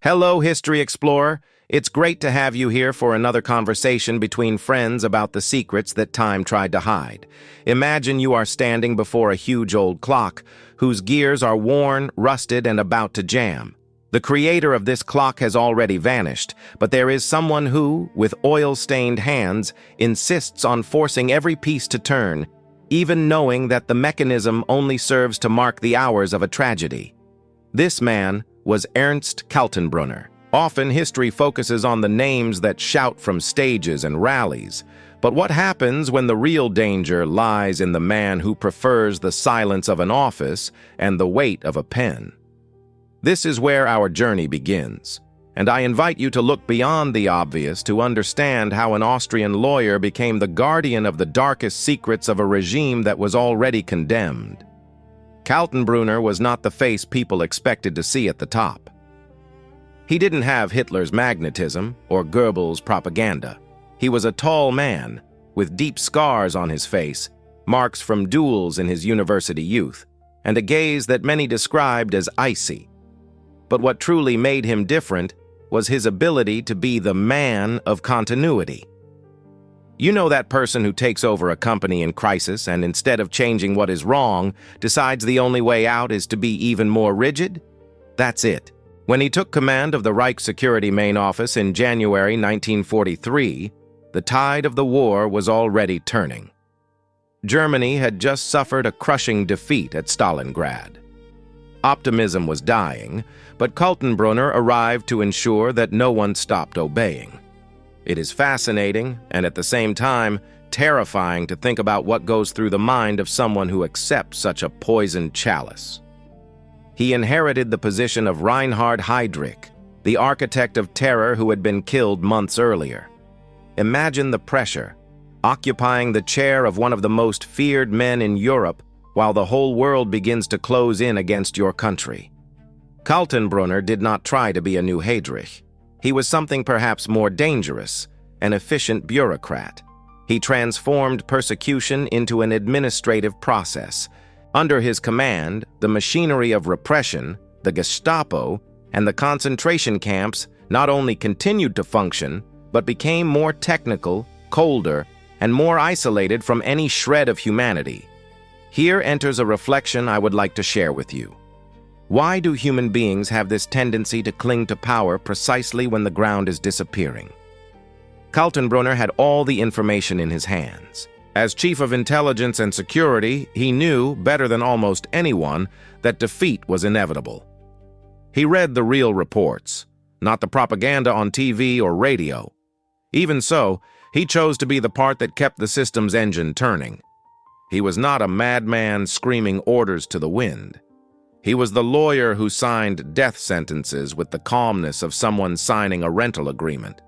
Hello, History Explorer. It's great to have you here for another conversation between friends about the secrets that time tried to hide. Imagine you are standing before a huge old clock whose gears are worn, rusted, and about to jam. The creator of this clock has already vanished, but there is someone who, with oil-stained hands, insists on forcing every piece to turn, even knowing that the mechanism only serves to mark the hours of a tragedy. This man was Ernst Kaltenbrunner. Often history focuses on the names that shout from stages and rallies, but what happens when the real danger lies in the man who prefers the silence of an office and the weight of a pen? This is where our journey begins, and I invite you to look beyond the obvious to understand how an Austrian lawyer became the guardian of the darkest secrets of a regime that was already condemned. Kaltenbrunner was not the face people expected to see at the top. He didn't have Hitler's magnetism or Goebbels' propaganda. He was a tall man, with deep scars on his face, marks from duels in his university youth, and a gaze that many described as icy. But what truly made him different was his ability to be the man of continuity. You know that person who takes over a company in crisis and instead of changing what is wrong, decides the only way out is to be even more rigid? That's it. When he took command of the Reich Security Main Office in January 1943, the tide of the war was already turning. Germany had just suffered a crushing defeat at Stalingrad. Optimism was dying, but Kaltenbrunner arrived to ensure that no one stopped obeying. It is fascinating, and at the same time, terrifying to think about what goes through the mind of someone who accepts such a poisoned chalice. He inherited the position of Reinhard Heydrich, the architect of terror who had been killed months earlier. Imagine the pressure, occupying the chair of one of the most feared men in Europe while the whole world begins to close in against your country. Kaltenbrunner did not try to be a new Heydrich. He was something perhaps more dangerous, an efficient bureaucrat. He transformed persecution into an administrative process. Under his command, the machinery of repression, the Gestapo, and the concentration camps not only continued to function, but became more technical, colder, and more isolated from any shred of humanity. Here enters a reflection I would like to share with you. Why do human beings have this tendency to cling to power precisely when the ground is disappearing? Kaltenbrunner had all the information in his hands. As Chief of Intelligence and Security, he knew, better than almost anyone, that defeat was inevitable. He read the real reports, not the propaganda on TV or radio. Even so, he chose to be the part that kept the system's engine turning. He was not a madman screaming orders to the wind. He was the lawyer who signed death sentences with the calmness of someone signing a rental agreement.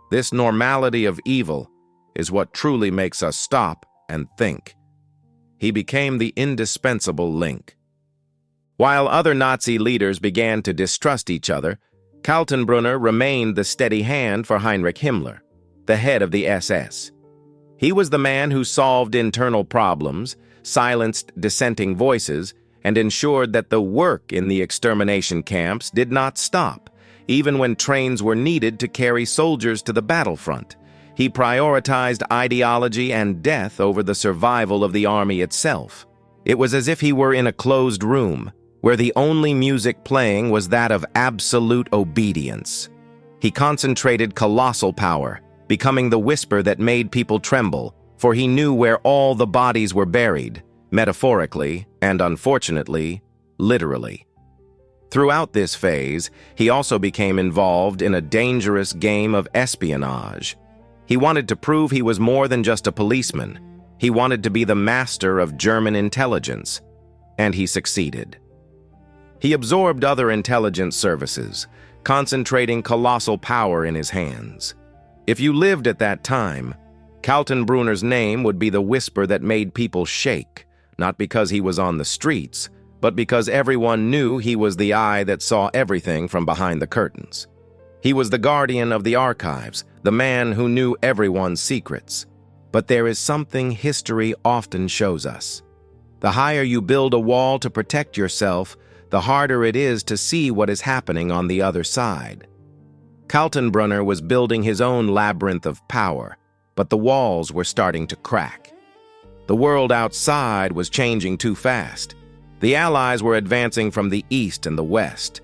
This normality of evil is what truly makes us stop and think. He became the indispensable link. While other Nazi leaders began to distrust each other, Kaltenbrunner remained the steady hand for Heinrich Himmler, the head of the SS. He was the man who solved internal problems, silenced dissenting voices, and ensured that the work in the extermination camps did not stop, even when trains were needed to carry soldiers to the battlefront. He prioritized ideology and death over the survival of the army itself. It was as if he were in a closed room, where the only music playing was that of absolute obedience. He concentrated colossal power, becoming the whisper that made people tremble, for he knew where all the bodies were buried, metaphorically, and unfortunately, literally. Throughout this phase, he also became involved in a dangerous game of espionage. He wanted to prove he was more than just a policeman. He wanted to be the master of German intelligence, and he succeeded. He absorbed other intelligence services, concentrating colossal power in his hands. If you lived at that time, Kaltenbrunner's name would be the whisper that made people shake, not because he was on the streets, but because everyone knew he was the eye that saw everything from behind the curtains. He was the guardian of the archives, the man who knew everyone's secrets. But there is something history often shows us. The higher you build a wall to protect yourself, the harder it is to see what is happening on the other side. Kaltenbrunner was building his own labyrinth of power, but the walls were starting to crack. The world outside was changing too fast. The Allies were advancing from the east and the west.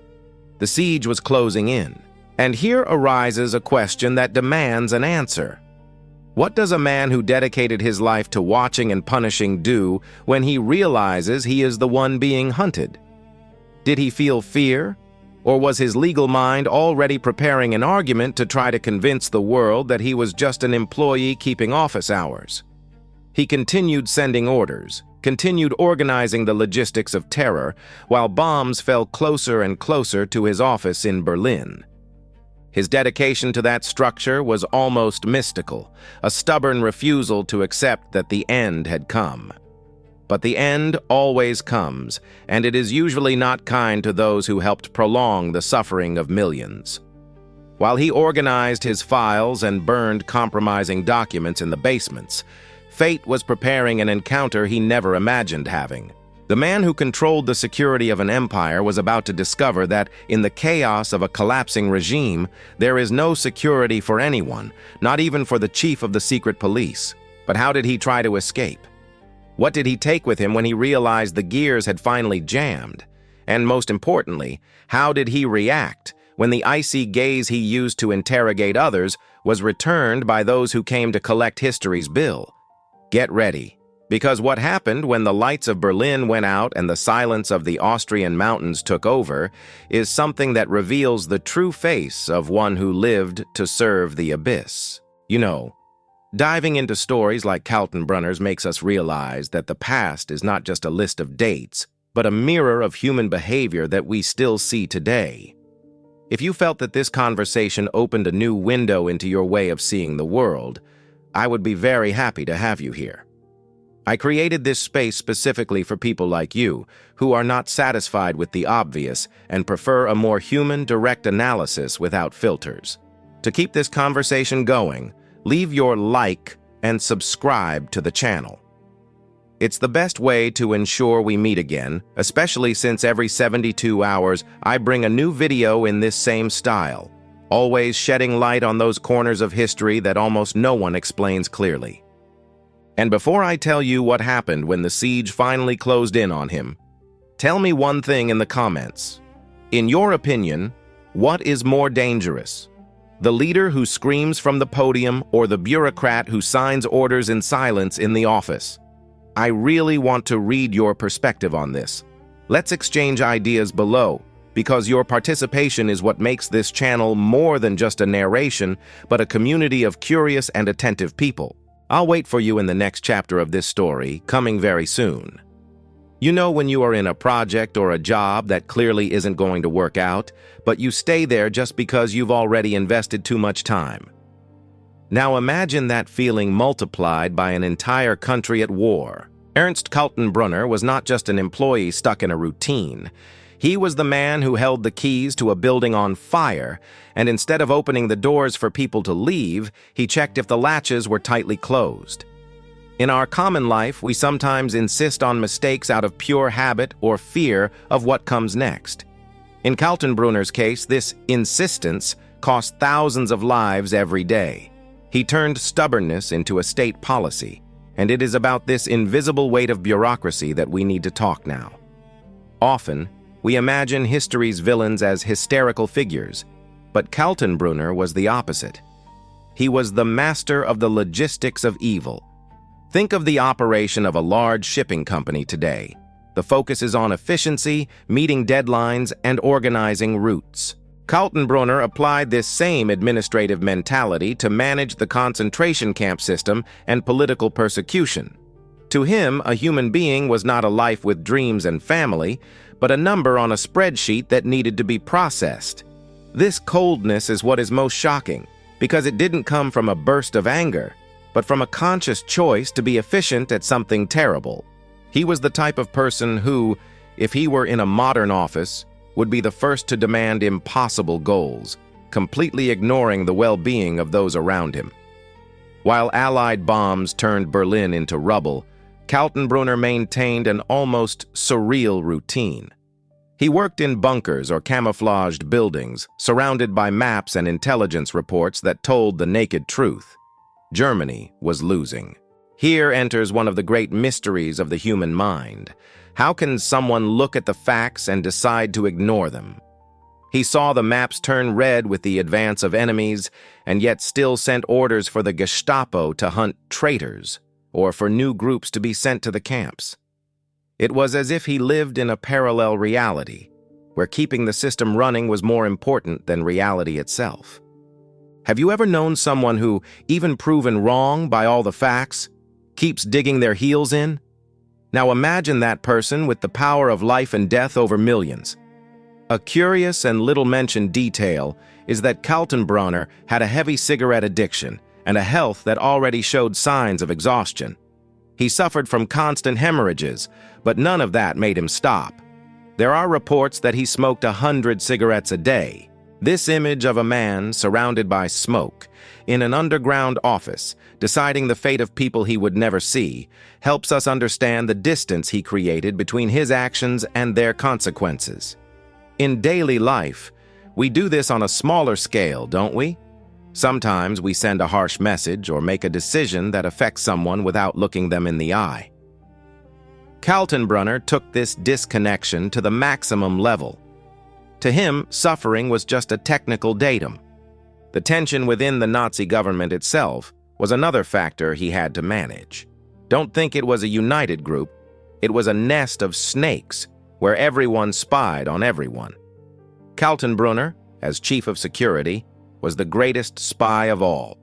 The siege was closing in, and here arises a question that demands an answer. What does a man who dedicated his life to watching and punishing do when he realizes he is the one being hunted? Did he feel fear? Or was his legal mind already preparing an argument to try to convince the world that he was just an employee keeping office hours? He continued sending orders, continued organizing the logistics of terror, while bombs fell closer and closer to his office in Berlin. His dedication to that structure was almost mystical, a stubborn refusal to accept that the end had come. But the end always comes, and it is usually not kind to those who helped prolong the suffering of millions. While he organized his files and burned compromising documents in the basements, fate was preparing an encounter he never imagined having. The man who controlled the security of an empire was about to discover that, in the chaos of a collapsing regime, there is no security for anyone, not even for the chief of the secret police. But how did he try to escape? What did he take with him when he realized the gears had finally jammed? And most importantly, how did he react when the icy gaze he used to interrogate others was returned by those who came to collect history's bill? Get ready, because what happened when the lights of Berlin went out and the silence of the Austrian mountains took over is something that reveals the true face of one who lived to serve the abyss. You know, diving into stories like Kaltenbrunner's makes us realize that the past is not just a list of dates, but a mirror of human behavior that we still see today. If you felt that this conversation opened a new window into your way of seeing the world, I would be very happy to have you here. I created this space specifically for people like you, who are not satisfied with the obvious and prefer a more human, direct analysis without filters. To keep this conversation going, leave your like and subscribe to the channel. It's the best way to ensure we meet again, especially since every 72 hours I bring a new video in this same style, always shedding light on those corners of history that almost no one explains clearly. And before I tell you what happened when the siege finally closed in on him, tell me one thing in the comments. In your opinion, what is more dangerous? The leader who screams from the podium or the bureaucrat who signs orders in silence in the office? I really want to read your perspective on this. Let's exchange ideas below, because your participation is what makes this channel more than just a narration, but a community of curious and attentive people. I'll wait for you in the next chapter of this story, coming very soon. You know when you are in a project or a job that clearly isn't going to work out, but you stay there just because you've already invested too much time. Now imagine that feeling multiplied by an entire country at war. Ernst Kaltenbrunner was not just an employee stuck in a routine. He was the man who held the keys to a building on fire, and instead of opening the doors for people to leave, he checked if the latches were tightly closed. In our common life, we sometimes insist on mistakes out of pure habit or fear of what comes next. In Kaltenbrunner's case, this insistence cost thousands of lives every day. He turned stubbornness into a state policy, and it is about this invisible weight of bureaucracy that we need to talk now. Often, we imagine history's villains as hysterical figures, but Kaltenbrunner was the opposite. He was the master of the logistics of evil. Think of the operation of a large shipping company today. The focus is on efficiency, meeting deadlines, and organizing routes. Kaltenbrunner applied this same administrative mentality to manage the concentration camp system and political persecution. To him, a human being was not a life with dreams and family, but a number on a spreadsheet that needed to be processed. This coldness is what is most shocking, because it didn't come from a burst of anger, but from a conscious choice to be efficient at something terrible. He was the type of person who, if he were in a modern office, would be the first to demand impossible goals, completely ignoring the well-being of those around him. While Allied bombs turned Berlin into rubble, Kaltenbrunner maintained an almost surreal routine. He worked in bunkers or camouflaged buildings, surrounded by maps and intelligence reports that told the naked truth. Germany was losing. Here enters one of the great mysteries of the human mind. How can someone look at the facts and decide to ignore them? He saw the maps turn red with the advance of enemies, and yet still sent orders for the Gestapo to hunt traitors, or for new groups to be sent to the camps. It was as if he lived in a parallel reality, where keeping the system running was more important than reality itself. Have you ever known someone who, even proven wrong by all the facts, keeps digging their heels in? Now imagine that person with the power of life and death over millions. A curious and little-mentioned detail is that Kaltenbrunner had a heavy cigarette addiction and a health that already showed signs of exhaustion. He suffered from constant hemorrhages, but none of that made him stop. There are reports that he smoked 100 cigarettes a day. This image of a man surrounded by smoke, in an underground office, deciding the fate of people he would never see, helps us understand the distance he created between his actions and their consequences. In daily life, we do this on a smaller scale, don't we? Sometimes we send a harsh message or make a decision that affects someone without looking them in the eye. Kaltenbrunner took this disconnection to the maximum level. To him, suffering was just a technical datum. The tension within the Nazi government itself was another factor he had to manage. Don't think it was a united group. It was a nest of snakes where everyone spied on everyone. Kaltenbrunner, as chief of security, was the greatest spy of all.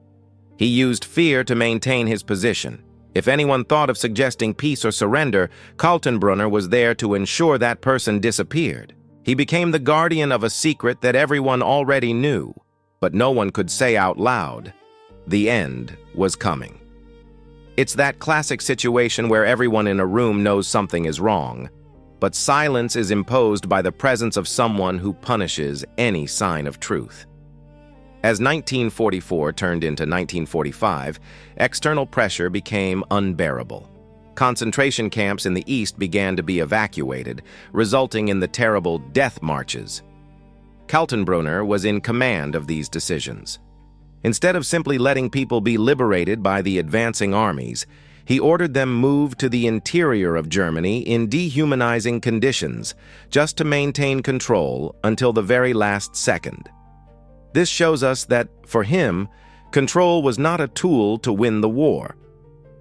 He used fear to maintain his position. If anyone thought of suggesting peace or surrender, Kaltenbrunner was there to ensure that person disappeared. He became the guardian of a secret that everyone already knew, but no one could say out loud. The end was coming. It's that classic situation where everyone in a room knows something is wrong, but silence is imposed by the presence of someone who punishes any sign of truth. As 1944 turned into 1945, external pressure became unbearable. Concentration camps in the East began to be evacuated, resulting in the terrible death marches. Kaltenbrunner was in command of these decisions. Instead of simply letting people be liberated by the advancing armies, he ordered them moved to the interior of Germany in dehumanizing conditions, just to maintain control until the very last second. This shows us that, for him, control was not a tool to win the war.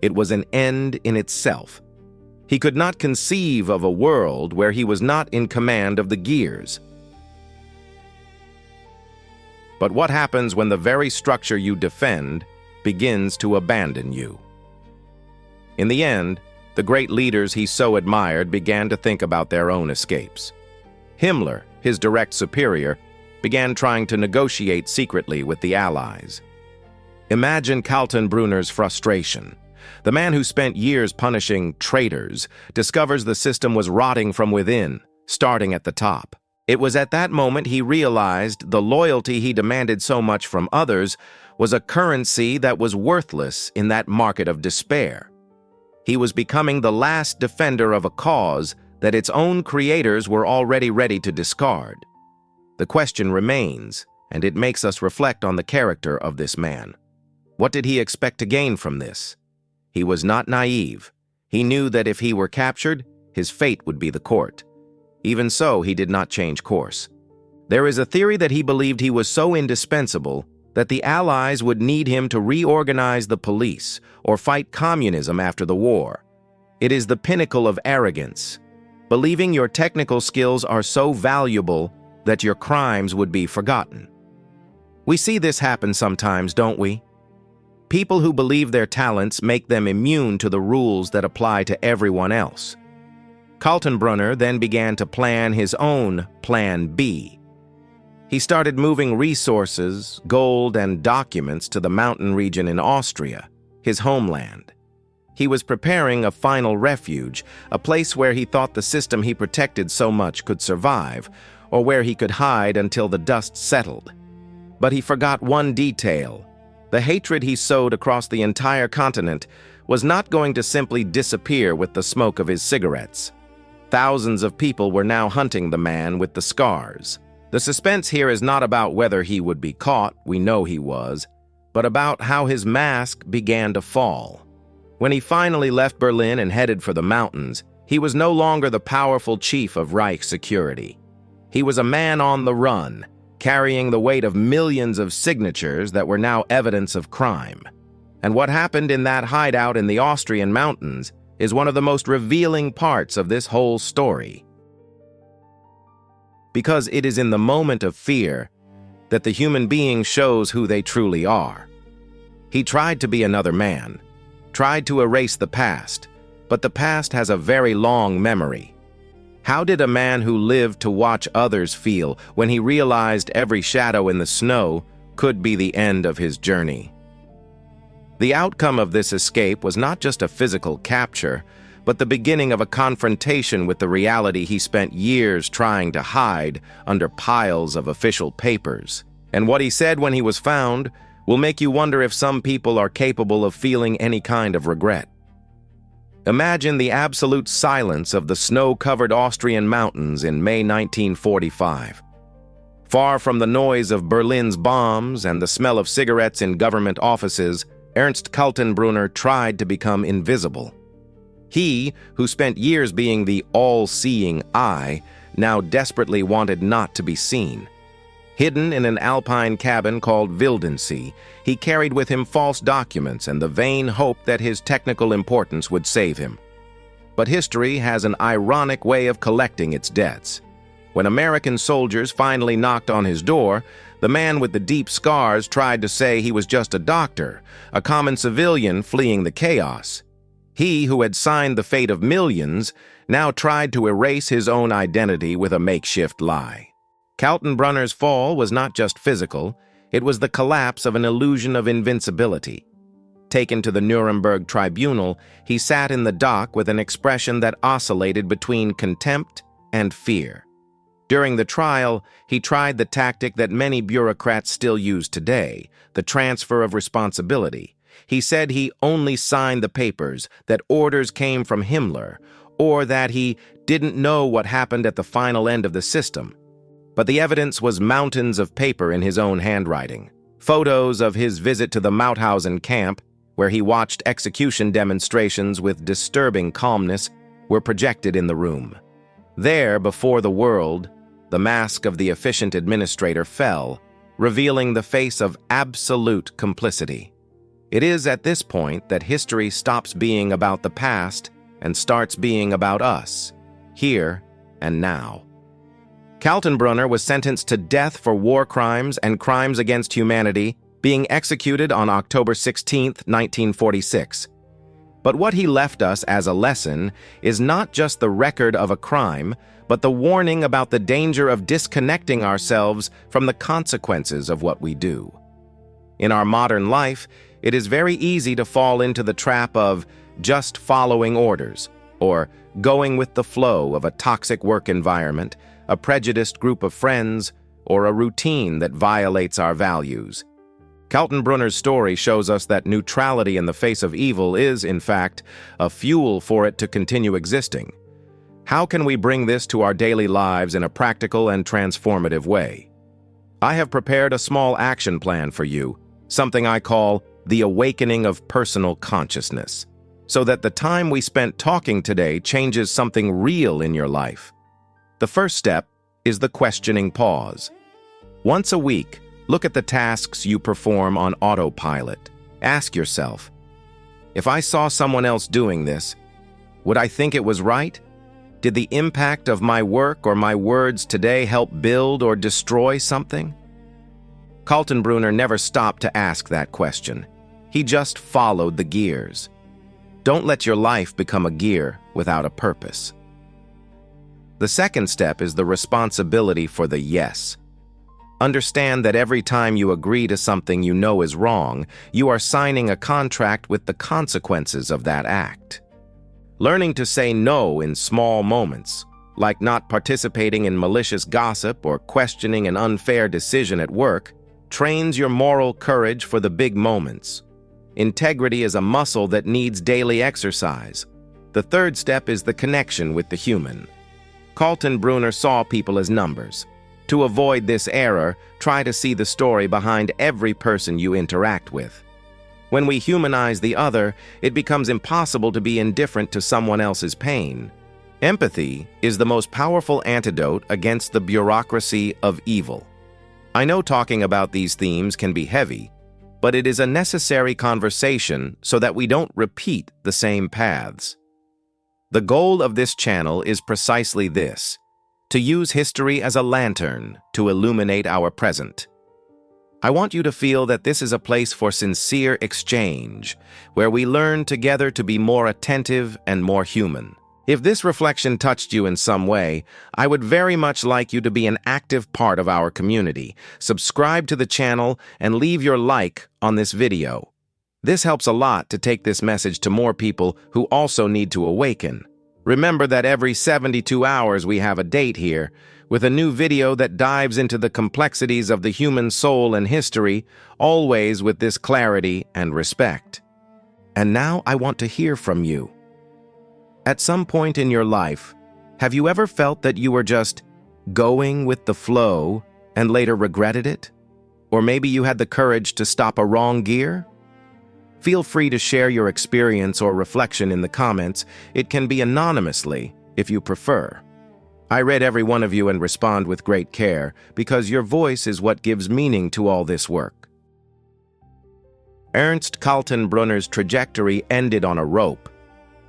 It was an end in itself. He could not conceive of a world where he was not in command of the gears. But what happens when the very structure you defend begins to abandon you? In the end, the great leaders he so admired began to think about their own escapes. Himmler, his direct superior, began trying to negotiate secretly with the Allies. Imagine Kaltenbrunner's frustration. The man who spent years punishing traitors discovers the system was rotting from within, starting at the top. It was at that moment he realized the loyalty he demanded so much from others was a currency that was worthless in that market of despair. He was becoming the last defender of a cause that its own creators were already ready to discard. The question remains, and it makes us reflect on the character of this man. What did he expect to gain from this? He was not naive. He knew that if he were captured, his fate would be the court. Even so, he did not change course. There is a theory that he believed he was so indispensable that the Allies would need him to reorganize the police or fight communism after the war. It is the pinnacle of arrogance, believing your technical skills are so valuable that your crimes would be forgotten. We see this happen sometimes, don't we? People who believe their talents make them immune to the rules that apply to everyone else. Kaltenbrunner then began to plan his own Plan B. He started moving resources, gold, and documents to the mountain region in Austria, his homeland. He was preparing a final refuge, a place where he thought the system he protected so much could survive, or where he could hide until the dust settled. But he forgot one detail. The hatred he sowed across the entire continent was not going to simply disappear with the smoke of his cigarettes. Thousands of people were now hunting the man with the scars. The suspense here is not about whether he would be caught, we know he was, but about how his mask began to fall. When he finally left Berlin and headed for the mountains, he was no longer the powerful chief of Reich security. He was a man on the run, carrying the weight of millions of signatures that were now evidence of crime. And what happened in that hideout in the Austrian mountains is one of the most revealing parts of this whole story. Because it is in the moment of fear that the human being shows who they truly are. He tried to be another man, tried to erase the past, but the past has a very long memory. How did a man who lived to watch others feel when he realized every shadow in the snow could be the end of his journey? The outcome of this escape was not just a physical capture, but the beginning of a confrontation with the reality he spent years trying to hide under piles of official papers. And what he said when he was found will make you wonder if some people are capable of feeling any kind of regret. Imagine the absolute silence of the snow-covered Austrian mountains in May 1945. Far from the noise of Berlin's bombs and the smell of cigarettes in government offices, Ernst Kaltenbrunner tried to become invisible. He, who spent years being the all-seeing eye, now desperately wanted not to be seen. Hidden in an alpine cabin called Wildensee, he carried with him false documents and the vain hope that his technical importance would save him. But history has an ironic way of collecting its debts. When American soldiers finally knocked on his door, the man with the deep scars tried to say he was just a doctor, a common civilian fleeing the chaos. He, who had signed the fate of millions, now tried to erase his own identity with a makeshift lie. Kaltenbrunner's fall was not just physical, it was the collapse of an illusion of invincibility. Taken to the Nuremberg tribunal, he sat in the dock with an expression that oscillated between contempt and fear. During the trial, he tried the tactic that many bureaucrats still use today, the transfer of responsibility. He said he only signed the papers, that orders came from Himmler, or that he didn't know what happened at the final end of the system. But the evidence was mountains of paper in his own handwriting. Photos of his visit to the Mauthausen camp, where he watched execution demonstrations with disturbing calmness, were projected in the room. There, before the world, the mask of the efficient administrator fell, revealing the face of absolute complicity. It is at this point that history stops being about the past and starts being about us, here and now. Kaltenbrunner was sentenced to death for war crimes and crimes against humanity, being executed on October 16, 1946. But what he left us as a lesson is not just the record of a crime, but the warning about the danger of disconnecting ourselves from the consequences of what we do. In our modern life, it is very easy to fall into the trap of just following orders, or going with the flow of a toxic work environment, a prejudiced group of friends, or a routine that violates our values. Kaltenbrunner's story shows us that neutrality in the face of evil is, in fact, a fuel for it to continue existing. How can we bring this to our daily lives in a practical and transformative way? I have prepared a small action plan for you, something I call the awakening of personal consciousness, so that the time we spent talking today changes something real in your life. The first step is the questioning pause. Once a week, look at the tasks you perform on autopilot. Ask yourself, if I saw someone else doing this, would I think it was right? Did the impact of my work or my words today help build or destroy something? Kaltenbrunner never stopped to ask that question. He just followed the gears. Don't let your life become a gear without a purpose. The second step is the responsibility for the yes. Understand that every time you agree to something you know is wrong, you are signing a contract with the consequences of that act. Learning to say no in small moments, like not participating in malicious gossip or questioning an unfair decision at work, trains your moral courage for the big moments. Integrity is a muscle that needs daily exercise. The third step is the connection with the human. Kaltenbrunner saw people as numbers. To avoid this error, try to see the story behind every person you interact with. When we humanize the other, it becomes impossible to be indifferent to someone else's pain. Empathy is the most powerful antidote against the bureaucracy of evil. I know talking about these themes can be heavy, but it is a necessary conversation so that we don't repeat the same paths. The goal of this channel is precisely this: to use history as a lantern to illuminate our present. I want you to feel that this is a place for sincere exchange, where we learn together to be more attentive and more human. If this reflection touched you in some way, I would very much like you to be an active part of our community. Subscribe to the channel and leave your like on this video. This helps a lot to take this message to more people who also need to awaken. Remember that every 72 hours we have a date here, with a new video that dives into the complexities of the human soul and history, always with this clarity and respect. And now I want to hear from you. At some point in your life, have you ever felt that you were just going with the flow and later regretted it? Or maybe you had the courage to stop a wrong gear? Feel free to share your experience or reflection in the comments. It can be anonymously, if you prefer. I read every one of you and respond with great care, because your voice is what gives meaning to all this work. Ernst Kaltenbrunner's trajectory ended on a rope,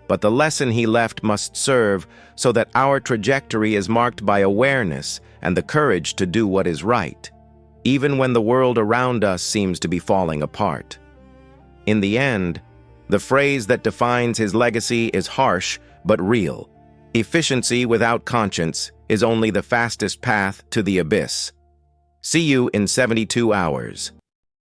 but the lesson he left must serve so that our trajectory is marked by awareness and the courage to do what is right, even when the world around us seems to be falling apart. In the end, the phrase that defines his legacy is harsh but real. Efficiency without conscience is only the fastest path to the abyss. See you in 72 hours.